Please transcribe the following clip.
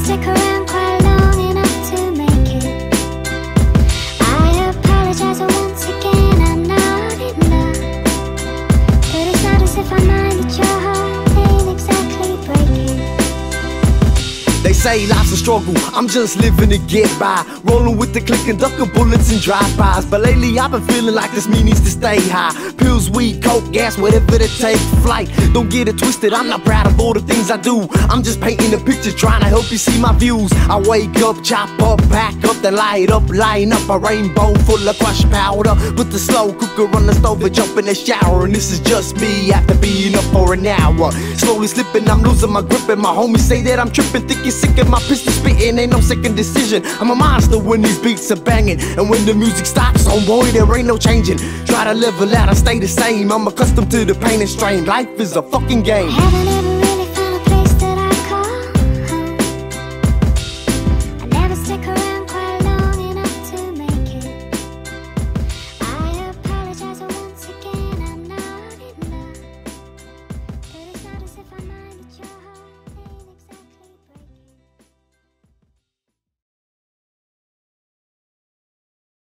stick around quite long enough to make it. I apologize once again, I'm not in love, but it's not as if I mind that your heart ain't exactly breaking. They say life's a struggle, I'm just living to get by. Rolling with the click and ducking bullets and drive-bys. But lately I've been feeling like this me needs to stay high. Pills, weed, coke, gas, whatever it takes. Flight, don't get it twisted, I'm not proud of all the things I do. I'm just painting a picture, trying to help you see my views. I wake up, chop up, pack up, then light up, line up a rainbow full of crushed powder. Put the slow cooker on the stove and jump in the shower. And this is just me after being up for an hour. Slowly slipping, I'm losing my grip, and my homies say that I'm tripping, thinking sick of my pistol spitting, ain't no second decision. I'm a monster when these beats are banging, and when the music stops, oh boy, there ain't no changing. Try to level out, I stay the same. I'm accustomed to the pain and strain. Life is a fucking game.